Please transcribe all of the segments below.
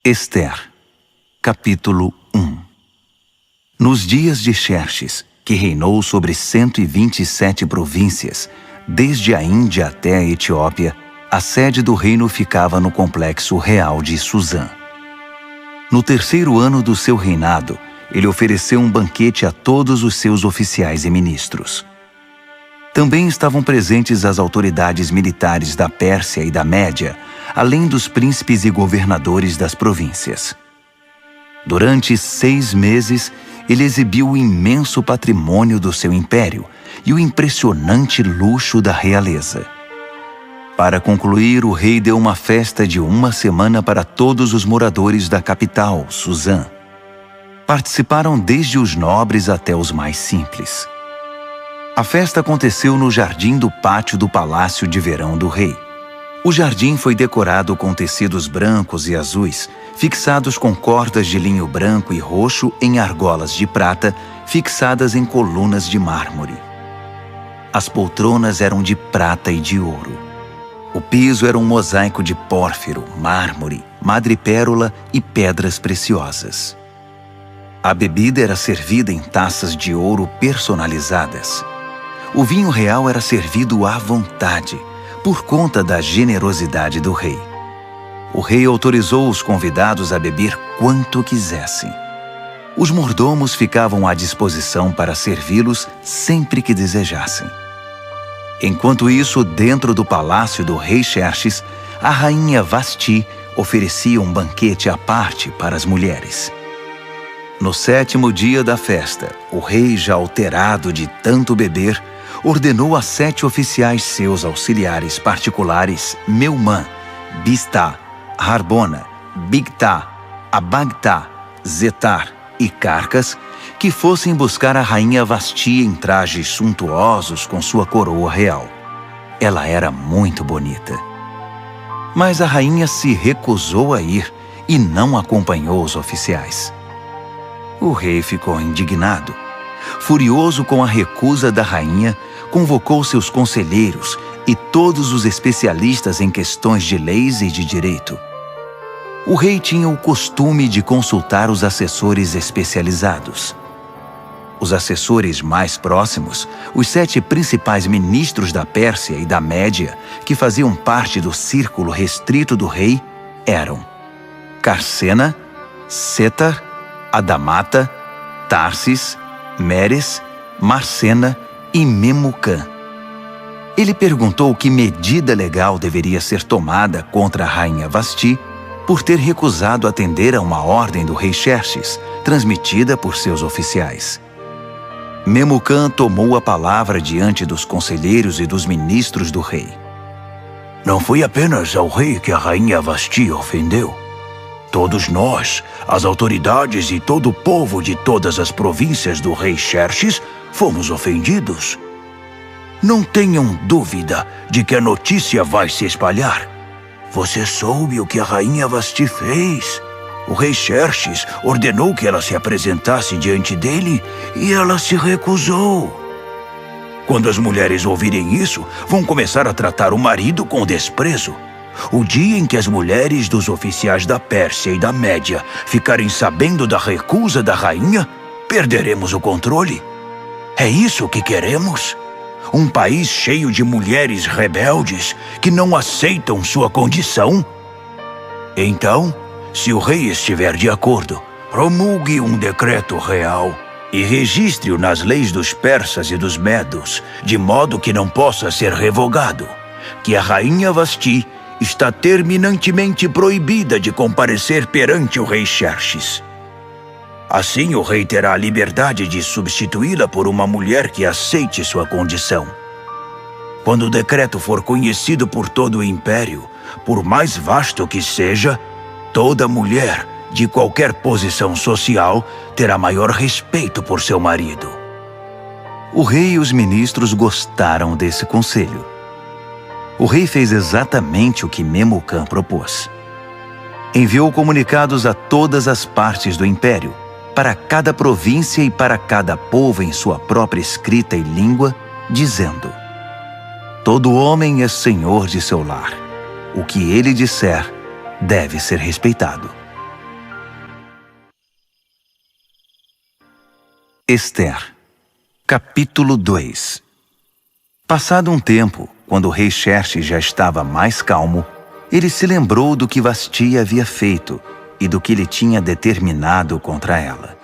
Ester, capítulo 1. Nos dias de Xerxes, que reinou sobre 127 províncias, desde a Índia até a Etiópia, a sede do reino ficava no complexo real de Susã. No terceiro ano do seu reinado, ele ofereceu um banquete a todos os seus oficiais e ministros. Também estavam presentes as autoridades militares da Pérsia e da Média, além dos príncipes e governadores das províncias. Durante 6 meses, ele exibiu o imenso patrimônio do seu império e o impressionante luxo da realeza. Para concluir, o rei deu uma festa de 1 semana para todos os moradores da capital, Susã. Participaram desde os nobres até os mais simples. A festa aconteceu no jardim do pátio do palácio de verão do rei. O jardim foi decorado com tecidos brancos e azuis, fixados com cordas de linho branco e roxo em argolas de prata, fixadas em colunas de mármore. As poltronas eram de prata e de ouro. O piso era um mosaico de pórfiro, mármore, madrepérola e pedras preciosas. A bebida era servida em taças de ouro personalizadas. O vinho real era servido à vontade, por conta da generosidade do rei. O rei autorizou os convidados a beber quanto quisessem. Os mordomos ficavam à disposição para servi-los sempre que desejassem. Enquanto isso, dentro do palácio do rei Xerxes, a rainha Vasti oferecia um banquete à parte para as mulheres. No 7º dia da festa, o rei, já alterado de tanto beber, ordenou a 7 oficiais seus auxiliares particulares, Meumã, Biztá, Harbona, Bigtá, Abagtá, Zetar e Carcas, que fossem buscar a rainha Vasti em trajes suntuosos com sua coroa real. Ela era muito bonita. Mas a rainha se recusou a ir e não acompanhou os oficiais. O rei ficou indignado. Furioso com a recusa da rainha, convocou seus conselheiros e todos os especialistas em questões de leis e de direito. O rei tinha o costume de consultar os assessores especializados. Os assessores mais próximos, os 7 principais ministros da Pérsia e da Média, que faziam parte do círculo restrito do rei, eram Carsena, Setar, Adamata, Tarsis, Meres, Marcena e Memucã. Ele perguntou que medida legal deveria ser tomada contra a rainha Vasti por ter recusado atender a uma ordem do rei Xerxes, transmitida por seus oficiais. Memucã tomou a palavra diante dos conselheiros e dos ministros do rei. Não foi apenas ao rei que a rainha Vasti ofendeu. Todos nós, as autoridades e todo o povo de todas as províncias do rei Xerxes, fomos ofendidos. Não tenham dúvida de que a notícia vai se espalhar. Você soube o que a rainha Vasti fez? O rei Xerxes ordenou que ela se apresentasse diante dele e ela se recusou. Quando as mulheres ouvirem isso, vão começar a tratar o marido com desprezo. O dia em que as mulheres dos oficiais da Pérsia e da Média ficarem sabendo da recusa da rainha, perderemos o controle. É isso que queremos? Um país cheio de mulheres rebeldes que não aceitam sua condição? Então, se o rei estiver de acordo, promulgue um decreto real e registre-o nas leis dos persas e dos medos, de modo que não possa ser revogado, que a rainha Vasti está terminantemente proibida de comparecer perante o rei Xerxes. Assim, o rei terá a liberdade de substituí-la por uma mulher que aceite sua condição. Quando o decreto for conhecido por todo o império, por mais vasto que seja, toda mulher, de qualquer posição social, terá maior respeito por seu marido. O rei e os ministros gostaram desse conselho. O rei fez exatamente o que Memucã propôs. Enviou comunicados a todas as partes do império, para cada província e para cada povo em sua própria escrita e língua, dizendo: todo homem é senhor de seu lar. O que ele disser deve ser respeitado. Ester, capítulo 2. Passado um tempo, quando o rei Xerxes já estava mais calmo, ele se lembrou do que Vasti havia feito e do que ele tinha determinado contra ela.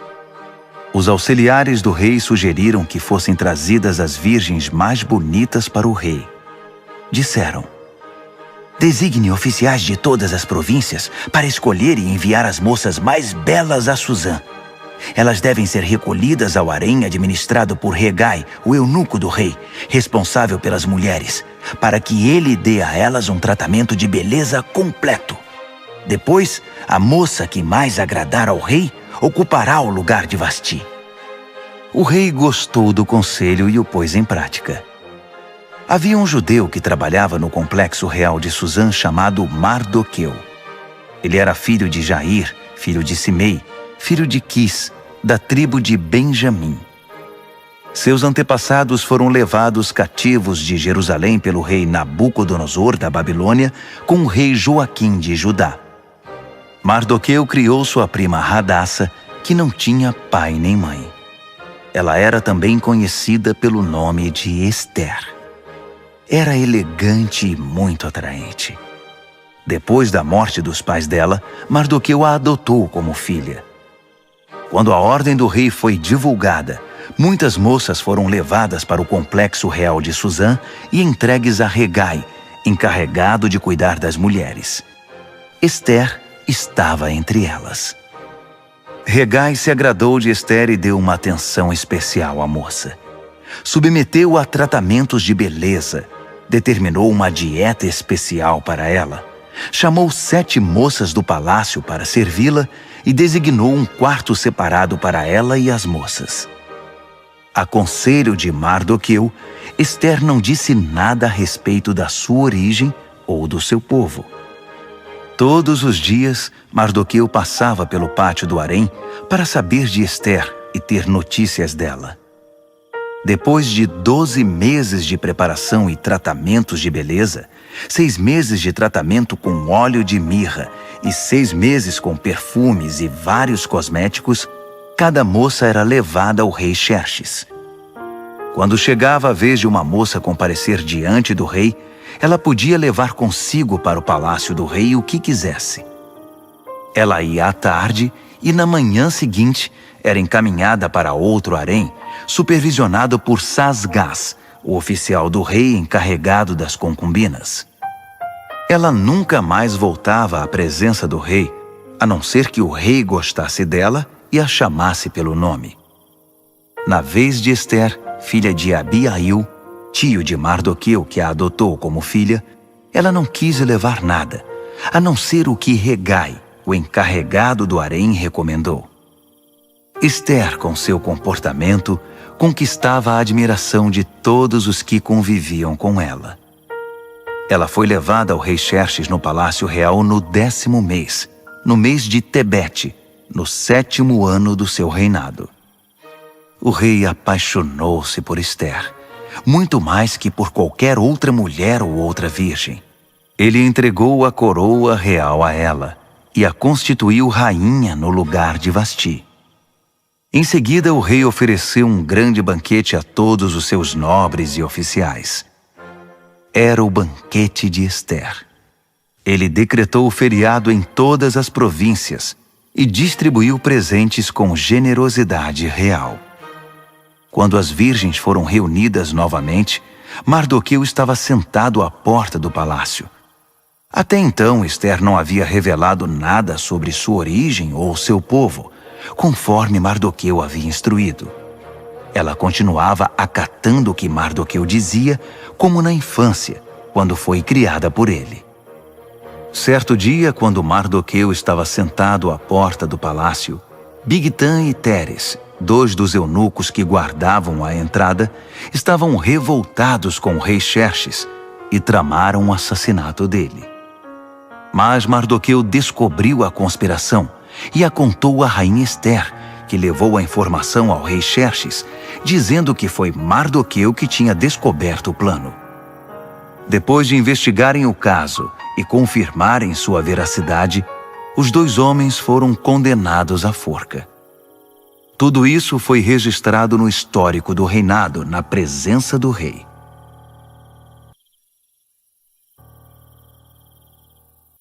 Os auxiliares do rei sugeriram que fossem trazidas as virgens mais bonitas para o rei. Disseram: designe oficiais de todas as províncias para escolher e enviar as moças mais belas a Suzã. Elas devem ser recolhidas ao harém administrado por Hegai, o eunuco do rei, responsável pelas mulheres, para que ele dê a elas um tratamento de beleza completo. Depois, a moça que mais agradar ao rei ocupará o lugar de Vasti. O rei gostou do conselho e o pôs em prática. Havia um judeu que trabalhava no complexo real de Suzã chamado Mardoqueu. Ele era filho de Jair, filho de Simei, filho de Quis, da tribo de Benjamim. Seus antepassados foram levados cativos de Jerusalém pelo rei Nabucodonosor da Babilônia com o rei Joaquim de Judá. Mardoqueu criou sua prima Hadassa, que não tinha pai nem mãe. Ela era também conhecida pelo nome de Ester. Era elegante e muito atraente. Depois da morte dos pais dela, Mardoqueu a adotou como filha. Quando a ordem do rei foi divulgada, muitas moças foram levadas para o complexo real de Suzã e entregues a Hegai, encarregado de cuidar das mulheres. Ester estava entre elas. Hegai se agradou de Ester e deu uma atenção especial à moça. Submeteu-a a tratamentos de beleza, determinou uma dieta especial para ela, chamou 7 moças do palácio para servi-la e designou um quarto separado para ela e as moças. A conselho de Mardoqueu, Ester não disse nada a respeito da sua origem ou do seu povo. Todos os dias, Mardoqueu passava pelo pátio do harém para saber de Ester e ter notícias dela. Depois de 12 meses de preparação e tratamentos de beleza, 6 meses de tratamento com óleo de mirra e 6 meses com perfumes e vários cosméticos, cada moça era levada ao rei Xerxes. Quando chegava a vez de uma moça comparecer diante do rei, ela podia levar consigo para o palácio do rei o que quisesse. Ela ia à tarde e na manhã seguinte era encaminhada para outro harém, supervisionado por Sasgás, o oficial do rei encarregado das concubinas. Ela nunca mais voltava à presença do rei, a não ser que o rei gostasse dela e a chamasse pelo nome. Na vez de Ester, filha de Abiail, tio de Mardoqueu que a adotou como filha, ela não quis levar nada, a não ser o que Hegai, o encarregado do harém, recomendou. Ester, com seu comportamento, conquistava a admiração de todos os que conviviam com ela. Ela foi levada ao rei Xerxes no palácio real no 10º mês, no mês de Tebete, no 7º ano do seu reinado. O rei apaixonou-se por Ester, muito mais que por qualquer outra mulher ou outra virgem. Ele entregou a coroa real a ela e a constituiu rainha no lugar de Vasti. Em seguida, o rei ofereceu um grande banquete a todos os seus nobres e oficiais. Era o banquete de Ester. Ele decretou o feriado em todas as províncias e distribuiu presentes com generosidade real. Quando as virgens foram reunidas novamente, Mardoqueu estava sentado à porta do palácio. Até então, Ester não havia revelado nada sobre sua origem ou seu povo, conforme Mardoqueu havia instruído. Ela continuava acatando o que Mardoqueu dizia, como na infância, quando foi criada por ele. Certo dia, quando Mardoqueu estava sentado à porta do palácio, Bigtã e Teres, 2 dos eunucos que guardavam a entrada, estavam revoltados com o rei Xerxes e tramaram o assassinato dele. Mas Mardoqueu descobriu a conspiração e a contou à rainha Ester, que levou a informação ao rei Xerxes, dizendo que foi Mardoqueu que tinha descoberto o plano. Depois de investigarem o caso e confirmarem sua veracidade, os 2 homens foram condenados à forca. Tudo isso foi registrado no histórico do reinado, na presença do rei.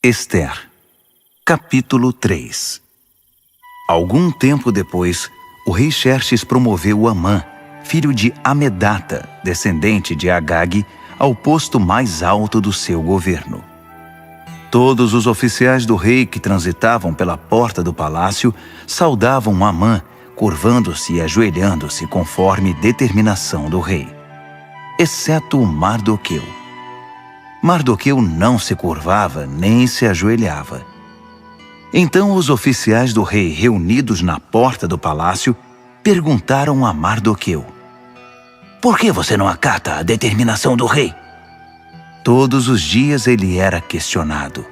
Ester, capítulo 3. Algum tempo depois, o rei Xerxes promoveu Amã, filho de Amedata, descendente de Agag, ao posto mais alto do seu governo. Todos os oficiais do rei que transitavam pela porta do palácio saudavam Amã, curvando-se e ajoelhando-se conforme determinação do rei, exceto Mardoqueu. Mardoqueu não se curvava nem se ajoelhava. Então os oficiais do rei, reunidos na porta do palácio, perguntaram a Mardoqueu: "Por que você não acata a determinação do rei?" Todos os dias ele era questionado,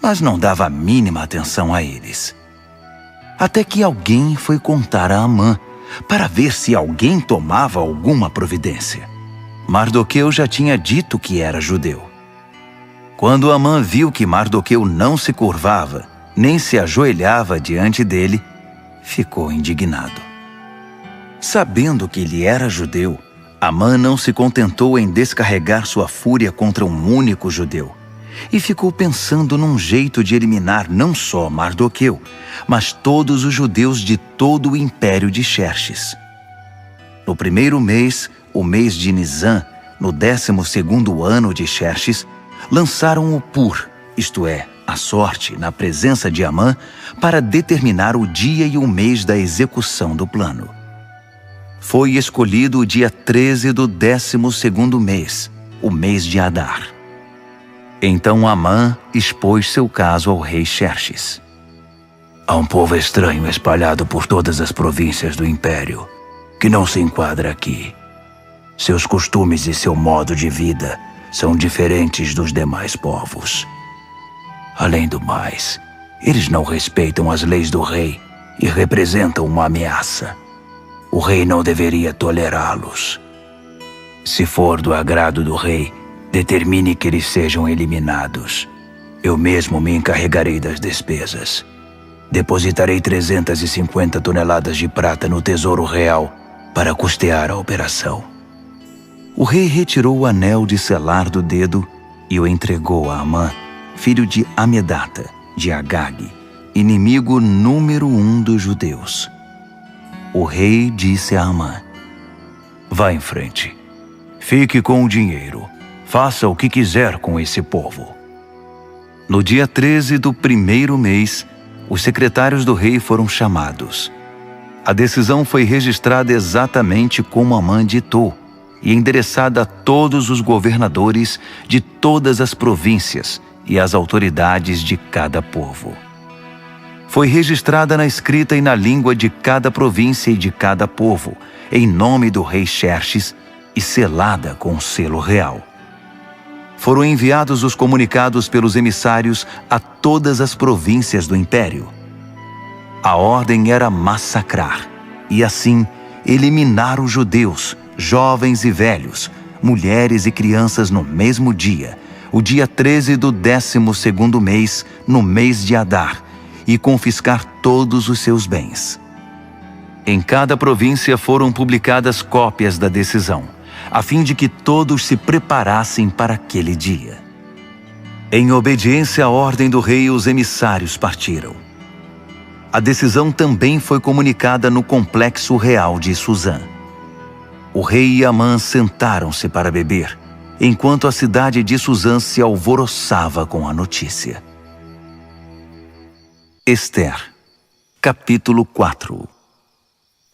mas não dava a mínima atenção a eles. Até que alguém foi contar a Amã, para ver se alguém tomava alguma providência. Mardoqueu já tinha dito que era judeu. Quando Amã viu que Mardoqueu não se curvava, nem se ajoelhava diante dele, ficou indignado. Sabendo que ele era judeu, Amã não se contentou em descarregar sua fúria contra um único judeu, e ficou pensando num jeito de eliminar não só Mardoqueu, mas todos os judeus de todo o império de Xerxes. No primeiro mês, o mês de Nisã, no 12º ano de Xerxes, lançaram o Pur, isto é, a sorte, na presença de Amã, para determinar o dia e o mês da execução do plano. Foi escolhido o dia 13 do 12º mês, o mês de Adar. Então Amã expôs seu caso ao rei Xerxes. Há um povo estranho espalhado por todas as províncias do império, que não se enquadra aqui. Seus costumes e seu modo de vida são diferentes dos demais povos. Além do mais, eles não respeitam as leis do rei e representam uma ameaça. O rei não deveria tolerá-los. Se for do agrado do rei, determine que eles sejam eliminados. Eu mesmo me encarregarei das despesas. Depositarei 350 toneladas de prata no Tesouro Real para custear a operação. O rei retirou o anel de selar do dedo e o entregou a Amã, filho de Amedata, de Agag, inimigo número 1 dos judeus. O rei disse a Amã: "Vá em frente. Fique com o dinheiro. Faça o que quiser com esse povo." No dia 13 do primeiro mês, os secretários do rei foram chamados. A decisão foi registrada exatamente como Amã ditou e endereçada a todos os governadores de todas as províncias e às autoridades de cada povo. Foi registrada na escrita e na língua de cada província e de cada povo, em nome do rei Xerxes, e selada com o selo real. Foram enviados os comunicados pelos emissários a todas as províncias do império. A ordem era massacrar, e assim eliminar os judeus, jovens e velhos, mulheres e crianças no mesmo dia, o dia 13 do 12º mês, no mês de Adar, e confiscar todos os seus bens. Em cada província foram publicadas cópias da decisão, a fim de que todos se preparassem para aquele dia. Em obediência à ordem do rei, os emissários partiram. A decisão também foi comunicada no complexo real de Suzã. O rei e Amã sentaram-se para beber, enquanto a cidade de Suzã se alvoroçava com a notícia. Ester, capítulo 4.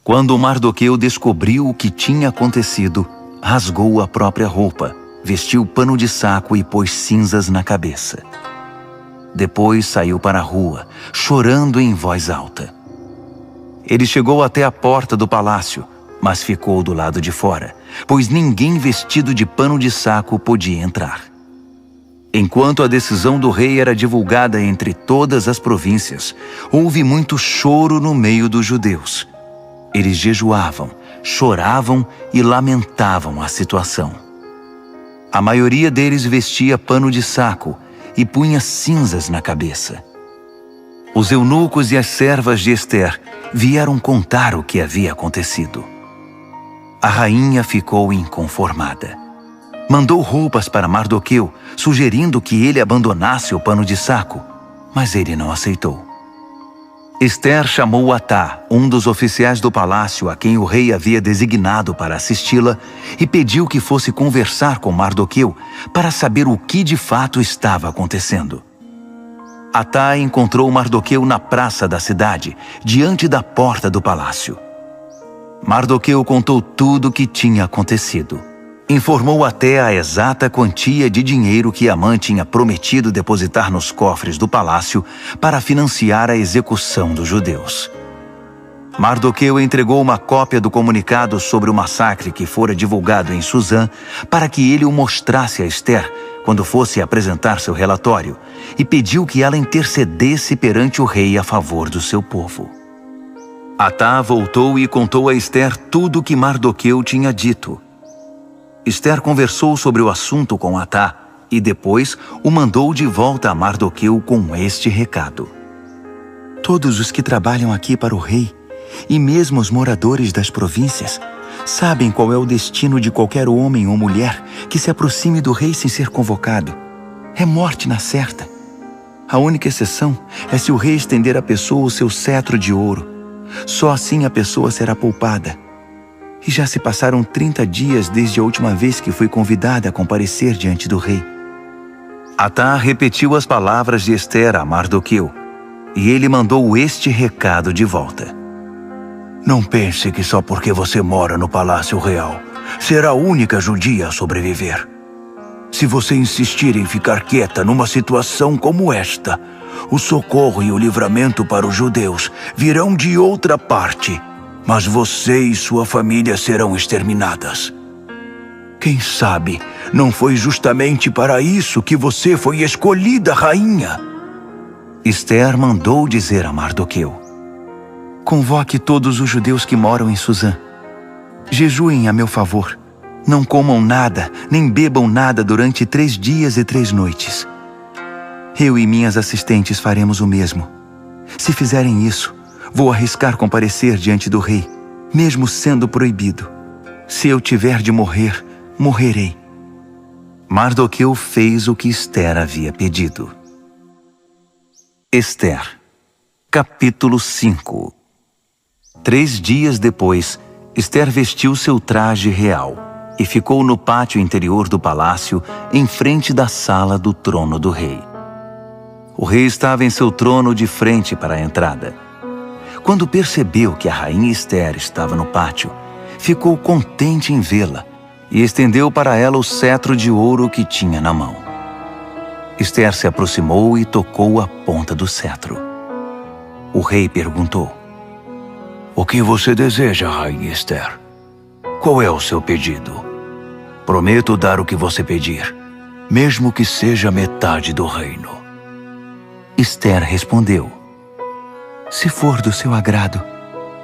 Quando Mardoqueu descobriu o que tinha acontecido, rasgou a própria roupa, vestiu pano de saco e pôs cinzas na cabeça. Depois saiu para a rua, chorando em voz alta. Ele chegou até a porta do palácio, mas ficou do lado de fora, pois ninguém vestido de pano de saco podia entrar. Enquanto a decisão do rei era divulgada entre todas as províncias, houve muito choro no meio dos judeus. Eles jejuavam, choravam e lamentavam a situação. A maioria deles vestia pano de saco e punha cinzas na cabeça. Os eunucos e as servas de Ester vieram contar o que havia acontecido. A rainha ficou inconformada. Mandou roupas para Mardoqueu, sugerindo que ele abandonasse o pano de saco, mas ele não aceitou. Ester chamou Atá, um dos oficiais do palácio a quem o rei havia designado para assisti-la, e pediu que fosse conversar com Mardoqueu para saber o que de fato estava acontecendo. Atá encontrou Mardoqueu na praça da cidade, diante da porta do palácio. Mardoqueu contou tudo o que tinha acontecido. Informou até a exata quantia de dinheiro que Amã tinha prometido depositar nos cofres do palácio para financiar a execução dos judeus. Mardoqueu entregou uma cópia do comunicado sobre o massacre que fora divulgado em Suzã para que ele o mostrasse a Ester quando fosse apresentar seu relatório e pediu que ela intercedesse perante o rei a favor do seu povo. Atá voltou e contou a Ester tudo o que Mardoqueu tinha dito. Ester conversou sobre o assunto com Atá e depois o mandou de volta a Mardoqueu com este recado. Todos os que trabalham aqui para o rei, e mesmo os moradores das províncias, sabem qual é o destino de qualquer homem ou mulher que se aproxime do rei sem ser convocado. É morte na certa. A única exceção é se o rei estender à pessoa o seu cetro de ouro. Só assim a pessoa será poupada. E já se passaram 30 dias desde a última vez que fui convidada a comparecer diante do rei. Atá repetiu as palavras de Ester a Mardoqueu, e ele mandou este recado de volta. Não pense que só porque você mora no Palácio Real será a única judia a sobreviver. Se você insistir em ficar quieta numa situação como esta, o socorro e o livramento para os judeus virão de outra parte, mas você e sua família serão exterminadas. Quem sabe não foi justamente para isso que você foi escolhida rainha? Ester mandou dizer a Mardoqueu: convoque todos os judeus que moram em Suzã. Jejuem a meu favor. Não comam nada, nem bebam nada durante 3 dias e 3 noites. Eu e minhas assistentes faremos o mesmo. Se fizerem isso, vou arriscar comparecer diante do rei, mesmo sendo proibido. Se eu tiver de morrer, morrerei. Mardoqueu fez o que Ester havia pedido. Ester, capítulo 5. 3 dias depois, Ester vestiu seu traje real e ficou no pátio interior do palácio, em frente da sala do trono do rei. O rei estava em seu trono de frente para a entrada. Quando percebeu que a rainha Ester estava no pátio, ficou contente em vê-la e estendeu para ela o cetro de ouro que tinha na mão. Ester se aproximou e tocou a ponta do cetro. O rei perguntou: o que você deseja, rainha Ester? Qual é o seu pedido? Prometo dar o que você pedir, mesmo que seja metade do reino. Ester respondeu: se for do seu agrado,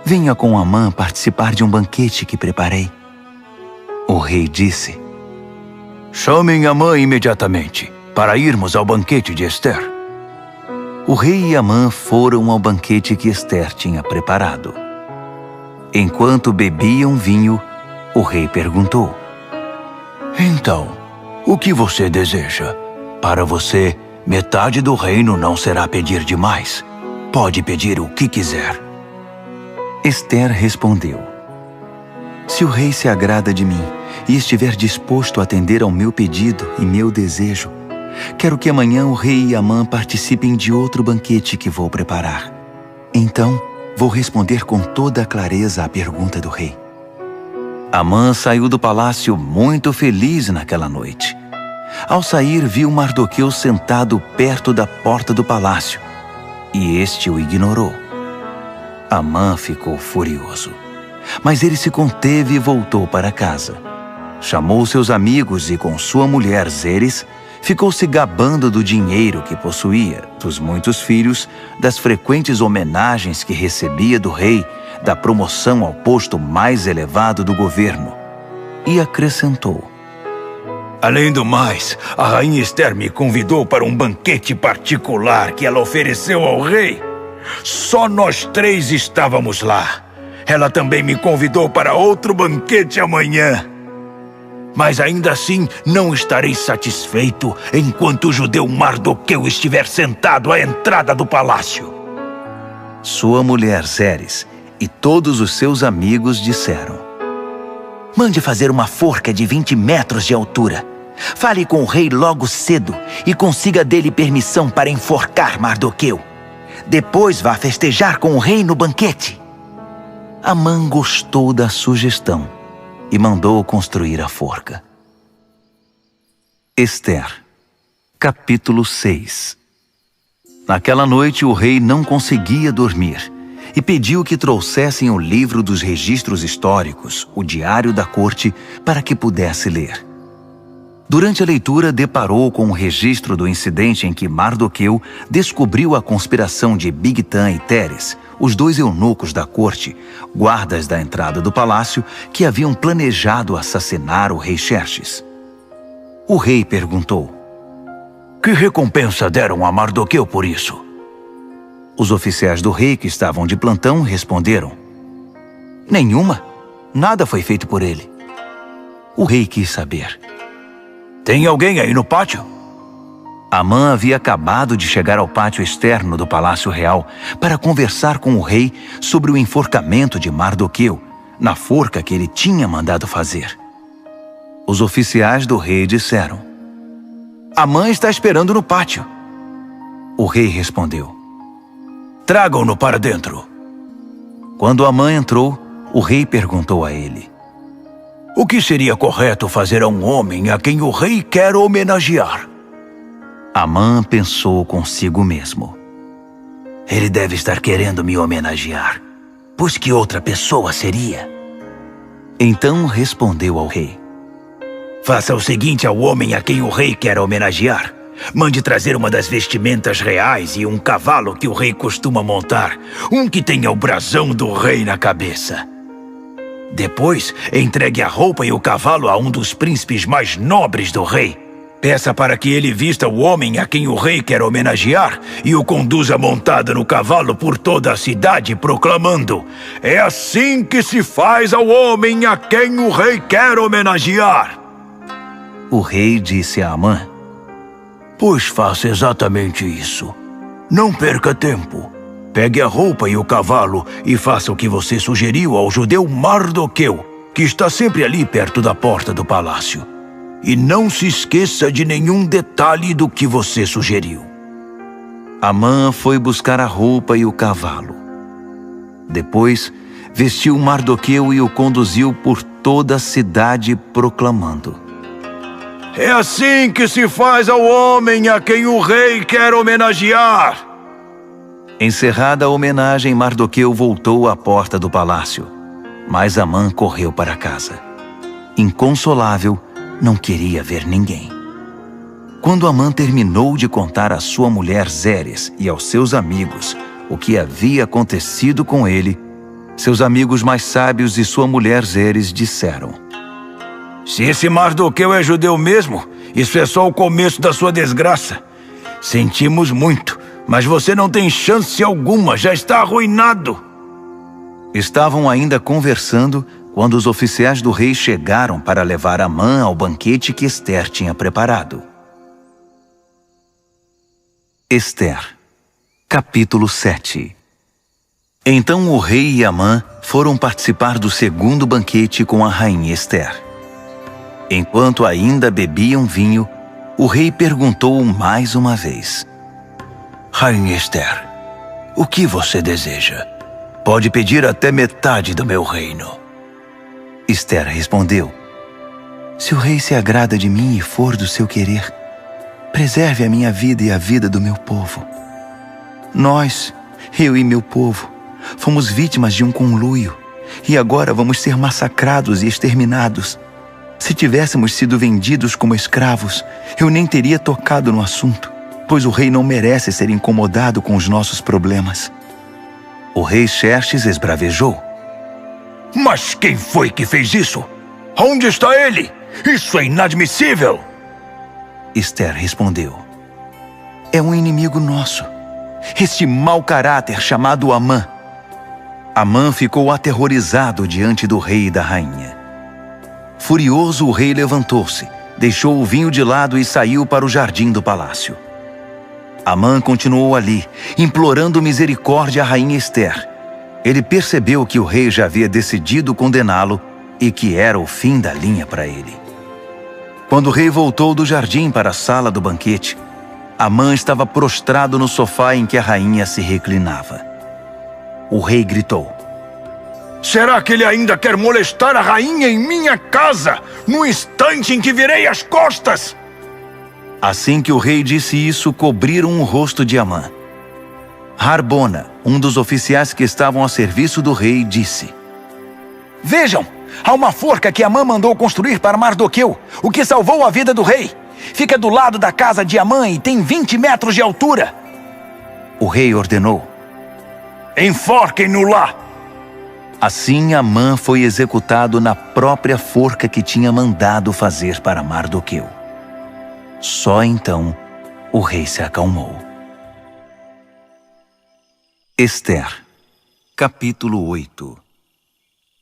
venha com Amã participar de um banquete que preparei. O rei disse: chamem Amã imediatamente, para irmos ao banquete de Ester. O rei e Amã foram ao banquete que Ester tinha preparado. Enquanto bebiam vinho, o rei perguntou: então, o que você deseja? Para você, metade do reino não será pedir demais. Pode pedir o que quiser. Ester respondeu: se o rei se agrada de mim e estiver disposto a atender ao meu pedido e meu desejo, quero que amanhã o rei e Amã participem de outro banquete que vou preparar. Então, vou responder com toda a clareza à pergunta do rei. Amã saiu do palácio muito feliz naquela noite. Ao sair, viu Mardoqueu sentado perto da porta do palácio, e este o ignorou. Amã ficou furioso, mas ele se conteve e voltou para casa. Chamou seus amigos e, com sua mulher Zeres, ficou se gabando do dinheiro que possuía, dos muitos filhos, das frequentes homenagens que recebia do rei, da promoção ao posto mais elevado do governo. E acrescentou: além do mais, a rainha Ester me convidou para um banquete particular que ela ofereceu ao rei. Só nós três estávamos lá. Ela também me convidou para outro banquete amanhã. Mas ainda assim, não estarei satisfeito enquanto o judeu Mardoqueu estiver sentado à entrada do palácio. Sua mulher Zeres e todos os seus amigos disseram: Mande fazer uma forca de 20 metros de altura. Fale com o rei logo cedo e consiga dele permissão para enforcar Mardoqueu. Depois vá festejar com o rei no banquete. Amã gostou da sugestão e mandou construir a forca. Ester, capítulo 6. Naquela noite o rei não conseguia dormir e pediu que trouxessem o livro dos registros históricos, o diário da corte, para que pudesse ler. Durante a leitura, deparou com um registro do incidente em que Mardoqueu descobriu a conspiração de Bigtan e Teres, os dois eunucos da corte, guardas da entrada do palácio, que haviam planejado assassinar o rei Xerxes. O rei perguntou: Que recompensa deram a Mardoqueu por isso? Os oficiais do rei que estavam de plantão responderam: Nenhuma. Nada foi feito por ele. O rei quis saber: Tem alguém aí no pátio? Amã havia acabado de chegar ao pátio externo do Palácio Real para conversar com o rei sobre o enforcamento de Mardoqueu, na forca que ele tinha mandado fazer. Os oficiais do rei disseram: Amã está esperando no pátio. O rei respondeu: Tragam-no para dentro. Quando Amã entrou, o rei perguntou a ele: O que seria correto fazer a um homem a quem o rei quer homenagear? Amã pensou consigo mesmo: Ele deve estar querendo me homenagear, pois que outra pessoa seria? Então respondeu ao rei: Faça o seguinte ao homem a quem o rei quer homenagear. Mande trazer uma das vestimentas reais e um cavalo que o rei costuma montar, um que tenha o brasão do rei na cabeça. Depois, entregue a roupa e o cavalo a um dos príncipes mais nobres do rei. Peça para que ele vista o homem a quem o rei quer homenagear e o conduza montado no cavalo por toda a cidade, proclamando: É assim que se faz ao homem a quem o rei quer homenagear. O rei disse a Amã: Pois faça exatamente isso. Não perca tempo. Pegue a roupa e o cavalo e faça o que você sugeriu ao judeu Mardoqueu, que está sempre ali perto da porta do palácio. E não se esqueça de nenhum detalhe do que você sugeriu. Amã foi buscar a roupa e o cavalo. Depois, vestiu Mardoqueu e o conduziu por toda a cidade, proclamando: É assim que se faz ao homem a quem o rei quer homenagear. Encerrada a homenagem, Mardoqueu voltou à porta do palácio, mas Amã correu para casa. Inconsolável, não queria ver ninguém. Quando Amã terminou de contar à sua mulher Zeres e aos seus amigos o que havia acontecido com ele, seus amigos mais sábios e sua mulher Zeres disseram: Se esse Mardoqueu é judeu mesmo, isso é só o começo da sua desgraça. Sentimos muito, mas você não tem chance alguma, já está arruinado. Estavam ainda conversando quando os oficiais do rei chegaram para levar Amã ao banquete que Ester tinha preparado. Ester, capítulo 7. Então o rei e Amã foram participar do segundo banquete com a rainha Ester. Enquanto ainda bebiam vinho, o rei perguntou mais uma vez: Rainha Ester, o que você deseja? Pode pedir até metade do meu reino. Ester respondeu: Se o rei se agrada de mim e for do seu querer, preserve a minha vida e a vida do meu povo. Nós, eu e meu povo, fomos vítimas de um conluio e agora vamos ser massacrados e exterminados. Se tivéssemos sido vendidos como escravos, eu nem teria tocado no assunto, pois o rei não merece ser incomodado com os nossos problemas. O rei Xerxes esbravejou: Mas quem foi que fez isso? Onde está ele? Isso é inadmissível! Ester respondeu: É um inimigo nosso. este mau caráter chamado Amã. Amã ficou aterrorizado diante do rei e da rainha. Furioso, o rei levantou-se, deixou o vinho de lado e saiu para o jardim do palácio. Amã continuou ali, implorando misericórdia à rainha Ester. Ele percebeu que o rei já havia decidido condená-lo e que era o fim da linha para ele. Quando o rei voltou do jardim para a sala do banquete, Amã estava prostrado no sofá em que a rainha se reclinava. O rei gritou: Será que ele ainda quer molestar a rainha em minha casa, no instante em que virei as costas? Assim que o rei disse isso, cobriram o rosto de Amã. Harbona, um dos oficiais que estavam a serviço do rei, disse: Vejam, há uma forca que Amã mandou construir para Mardoqueu, o que salvou a vida do rei. Fica do lado da casa de Amã e tem 20 metros de altura. O rei ordenou: Enforquem-no lá! Assim, Amã foi executado na própria forca que tinha mandado fazer para Mardoqueu. Só então o rei se acalmou. Ester, capítulo 8.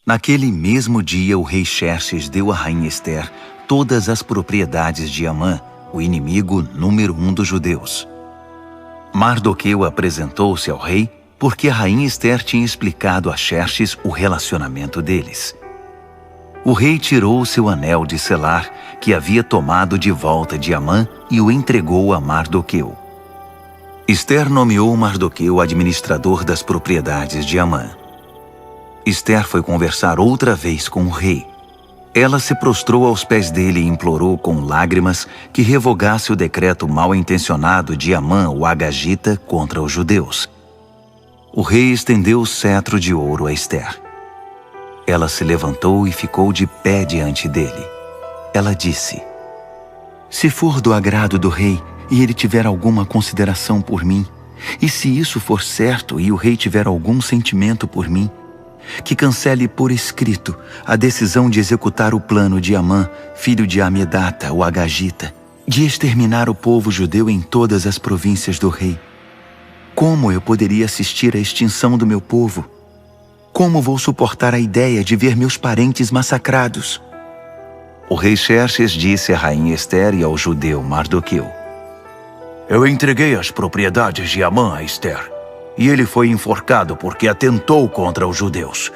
Naquele mesmo dia, o rei Xerxes deu à rainha Ester todas as propriedades de Amã, o inimigo número 1 dos judeus. Mardoqueu apresentou-se ao rei porque a rainha Ester tinha explicado a Xerxes o relacionamento deles. O rei tirou seu anel de selar, que havia tomado de volta de Amã, e o entregou a Mardoqueu. Ester nomeou Mardoqueu administrador das propriedades de Amã. Ester foi conversar outra vez com o rei. Ela se prostrou aos pés dele e implorou com lágrimas que revogasse o decreto mal-intencionado de Amã, o Agagita, contra os judeus. O rei estendeu o cetro de ouro a Ester. Ela se levantou e ficou de pé diante dele. Ela disse: Se for do agrado do rei e ele tiver alguma consideração por mim, e se isso for certo e o rei tiver algum sentimento por mim, que cancele por escrito a decisão de executar o plano de Amã, filho de Amedata, o Agagita, de exterminar o povo judeu em todas as províncias do rei. Como eu poderia assistir à extinção do meu povo? Como vou suportar a ideia de ver meus parentes massacrados? O rei Xerxes disse à rainha Ester e ao judeu Mardoqueu: Eu entreguei as propriedades de Amã a Ester, e ele foi enforcado porque atentou contra os judeus.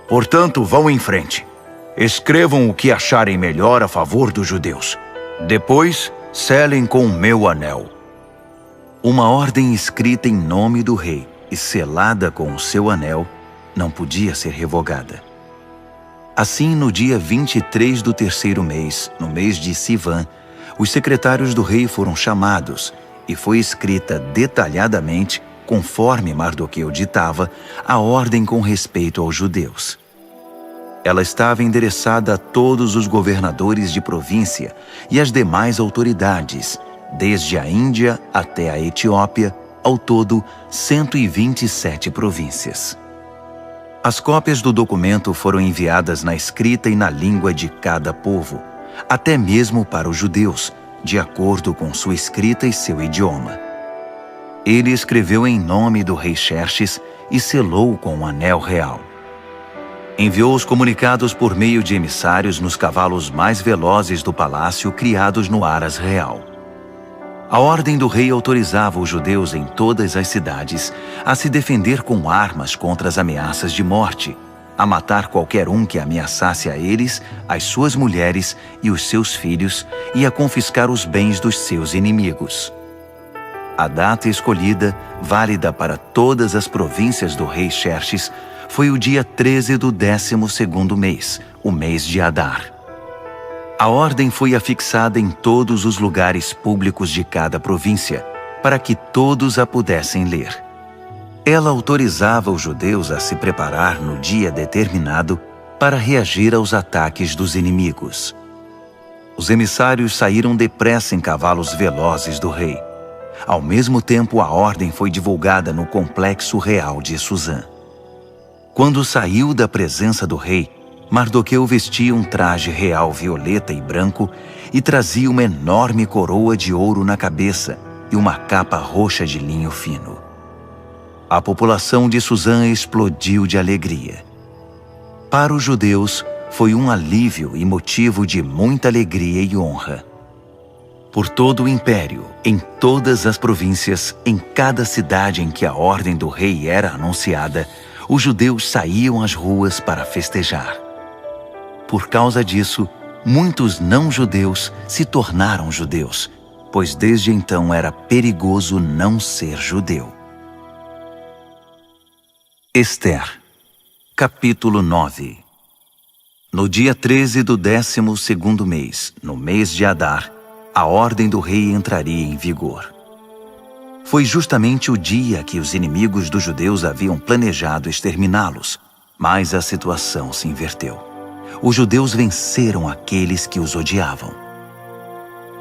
Portanto, vão em frente. Escrevam o que acharem melhor a favor dos judeus. Depois, selem com o meu anel. Uma ordem escrita em nome do rei e selada com o seu anel não podia ser revogada. Assim, no dia 23 do terceiro mês, no mês de Sivan, os secretários do rei foram chamados e foi escrita detalhadamente, conforme Mardoqueu ditava, a ordem com respeito aos judeus. Ela estava endereçada a todos os governadores de província e às demais autoridades, desde a Índia até a Etiópia, ao todo 127 províncias. As cópias do documento foram enviadas na escrita e na língua de cada povo, até mesmo para os judeus, de acordo com sua escrita e seu idioma. Ele escreveu em nome do rei Xerxes e selou com um anel real. Enviou os comunicados por meio de emissários nos cavalos mais velozes do palácio criados no Aras Real. A ordem do rei autorizava os judeus em todas as cidades a se defender com armas contra as ameaças de morte, a matar qualquer um que ameaçasse a eles, as suas mulheres e os seus filhos, e a confiscar os bens dos seus inimigos. A data escolhida, válida para todas as províncias do rei Xerxes, foi o dia 13 do 12º mês, o mês de Adar. A ordem foi afixada em todos os lugares públicos de cada província, para que todos a pudessem ler. Ela autorizava os judeus a se preparar no dia determinado para reagir aos ataques dos inimigos. Os emissários saíram depressa em cavalos velozes do rei. Ao mesmo tempo, a ordem foi divulgada no complexo real de Suzã. Quando saiu da presença do rei, Mardoqueu vestia um traje real violeta e branco e trazia uma enorme coroa de ouro na cabeça, e uma capa roxa de linho fino. A população de Suzã explodiu de alegria. Para os judeus, foi um alívio e motivo de muita alegria e honra. Por todo o império, em todas as províncias, em cada cidade em que a ordem do rei era anunciada, os judeus saíam às ruas para festejar. Por causa disso, muitos não-judeus se tornaram judeus, pois desde então era perigoso não ser judeu. Ester, capítulo 9. No dia 13 do 12º mês, no mês de Adar, a ordem do rei entraria em vigor. Foi justamente o dia que os inimigos dos judeus haviam planejado exterminá-los, mas a situação se inverteu. Os judeus venceram aqueles que os odiavam.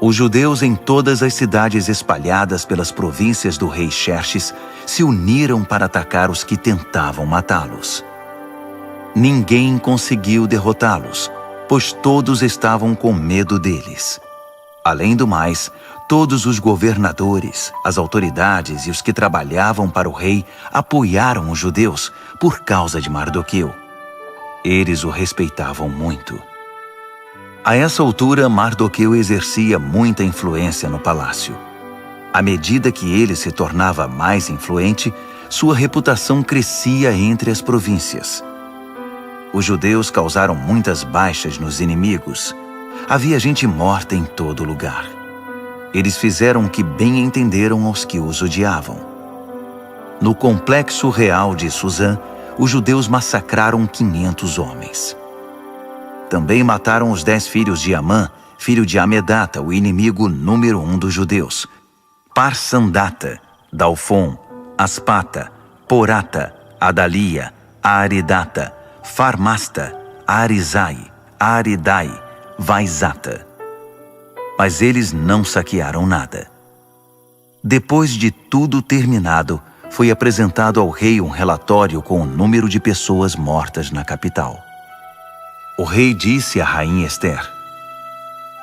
Os judeus em todas as cidades espalhadas pelas províncias do rei Xerxes se uniram para atacar os que tentavam matá-los. Ninguém conseguiu derrotá-los, pois todos estavam com medo deles. Além do mais, todos os governadores, as autoridades e os que trabalhavam para o rei apoiaram os judeus por causa de Mardoqueu. Eles o respeitavam muito. A essa altura, Mardoqueu exercia muita influência no palácio. À medida que ele se tornava mais influente, sua reputação crescia entre as províncias. Os judeus causaram muitas baixas nos inimigos. Havia gente morta em todo lugar. Eles fizeram o que bem entenderam aos que os odiavam. No complexo real de Suzã, os judeus massacraram 500 homens. Também mataram os 10 filhos de Amã, filho de Amedata, o inimigo número 1 dos judeus, Parsandata, Dalfon, Aspata, Porata, Adalia, Aridata, Farmasta, Arizai, Aridai, Vaizata. Mas eles não saquearam nada. Depois de tudo terminado, foi apresentado ao rei um relatório com o número de pessoas mortas na capital. O rei disse à rainha Ester: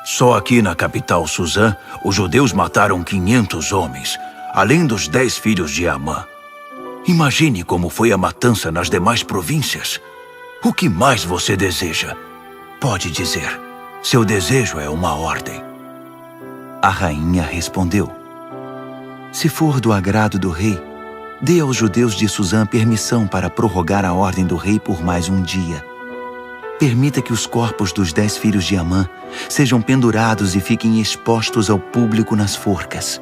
Só aqui na capital Suzã, os judeus mataram 500 homens, além dos 10 filhos de Amã. Imagine como foi a matança nas demais províncias. O que mais você deseja? Pode dizer. Seu desejo é uma ordem. A rainha respondeu: Se for do agrado do rei, dê aos judeus de Suzã permissão para prorrogar a ordem do rei por mais um dia. Permita que os corpos dos 10 filhos de Amã sejam pendurados e fiquem expostos ao público nas forcas.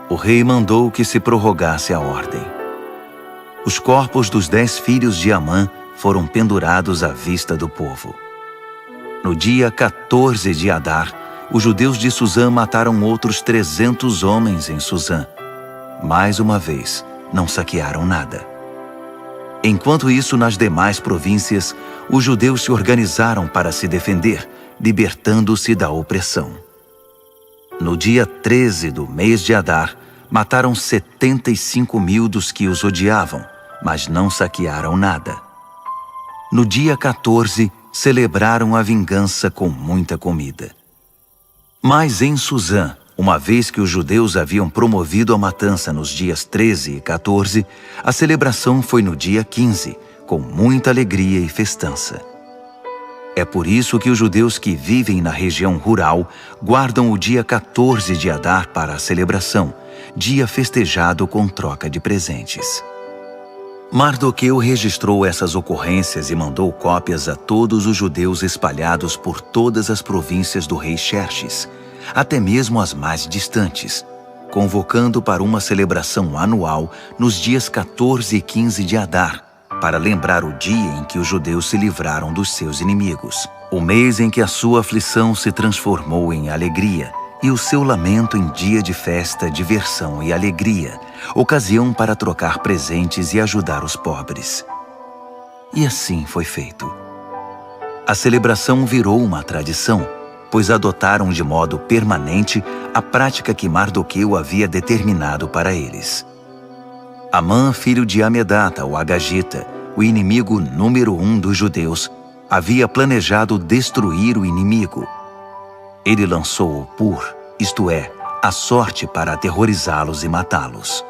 O rei mandou que se prorrogasse a ordem. Os corpos dos 10 filhos de Amã foram pendurados à vista do povo. No dia 14 de Adar, os judeus de Suzã mataram outros 300 homens em Suzã. Mais uma vez, não saquearam nada. Enquanto isso, nas demais províncias, os judeus se organizaram para se defender, libertando-se da opressão. No dia 13 do mês de Adar, mataram 75.000 dos que os odiavam, mas não saquearam nada. No dia 14, celebraram a vingança com muita comida. Mas em Suzã, uma vez que os judeus haviam promovido a matança nos dias 13 e 14, a celebração foi no dia 15, com muita alegria e festança. É por isso que os judeus que vivem na região rural guardam o dia 14 de Adar para a celebração, dia festejado com troca de presentes. Mardoqueu registrou essas ocorrências e mandou cópias a todos os judeus espalhados por todas as províncias do rei Xerxes, até mesmo as mais distantes, convocando para uma celebração anual nos dias 14 e 15 de Adar, para lembrar o dia em que os judeus se livraram dos seus inimigos, o mês em que a sua aflição se transformou em alegria e o seu lamento em dia de festa, diversão e alegria, ocasião para trocar presentes e ajudar os pobres. E assim foi feito. A celebração virou uma tradição, pois adotaram de modo permanente a prática que Mardoqueu havia determinado para eles. Amã, filho de Amedata, o Agagita, o inimigo número 1 dos judeus, havia planejado destruir o inimigo. Ele lançou o Pur, isto é, a sorte para aterrorizá-los e matá-los.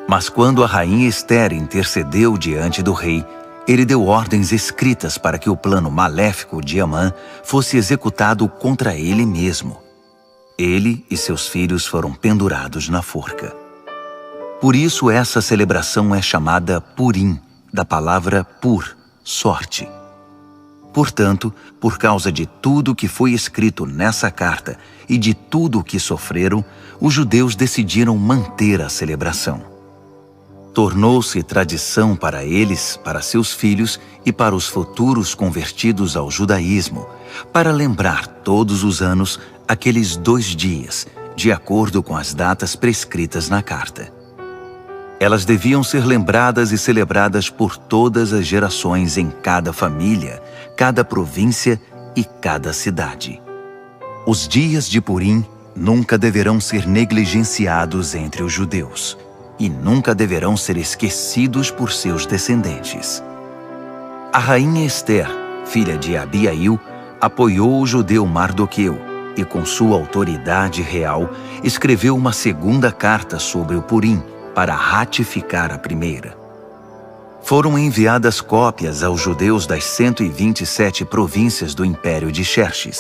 Mas quando a rainha Ester intercedeu diante do rei, ele deu ordens escritas para que o plano maléfico de Amã fosse executado contra ele mesmo. Ele e seus filhos foram pendurados na forca. Por isso essa celebração é chamada Purim, da palavra pur, sorte. Portanto, por causa de tudo que foi escrito nessa carta e de tudo o que sofreram, os judeus decidiram manter a celebração. Tornou-se tradição para eles, para seus filhos e para os futuros convertidos ao judaísmo, para lembrar todos os anos aqueles 2 dias, de acordo com as datas prescritas na carta. Elas deviam ser lembradas e celebradas por todas as gerações em cada família, cada província e cada cidade. Os dias de Purim nunca deverão ser negligenciados entre os judeus e nunca deverão ser esquecidos por seus descendentes. A rainha Ester, filha de Abiail, apoiou o judeu Mardoqueu e, com sua autoridade real, escreveu uma segunda carta sobre o Purim para ratificar a primeira. Foram enviadas cópias aos judeus das 127 províncias do Império de Xerxes.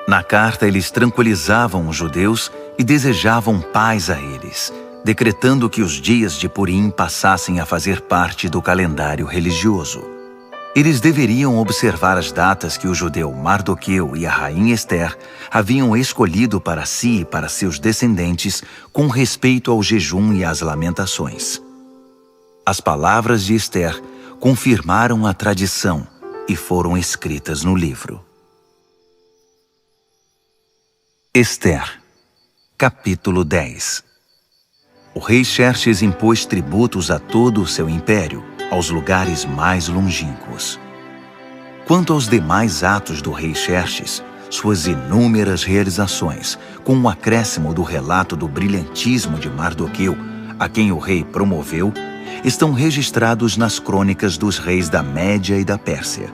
Na carta, eles tranquilizavam os judeus e desejavam paz a eles, decretando que os dias de Purim passassem a fazer parte do calendário religioso. Eles deveriam observar as datas que o judeu Mardoqueu e a rainha Ester haviam escolhido para si e para seus descendentes com respeito ao jejum e às lamentações. As palavras de Ester confirmaram a tradição e foram escritas no livro. Ester, capítulo 10. O rei Xerxes impôs tributos a todo o seu império, aos lugares mais longínquos. Quanto aos demais atos do rei Xerxes, suas inúmeras realizações, com o acréscimo do relato do brilhantismo de Mardoqueu, a quem o rei promoveu, estão registrados nas crônicas dos reis da Média e da Pérsia.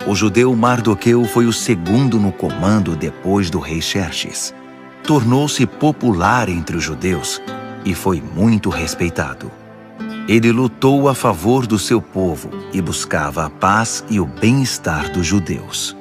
O judeu Mardoqueu foi o segundo no comando depois do rei Xerxes. Tornou-se popular entre os judeus e foi muito respeitado. Ele lutou a favor do seu povo e buscava a paz e o bem-estar dos judeus.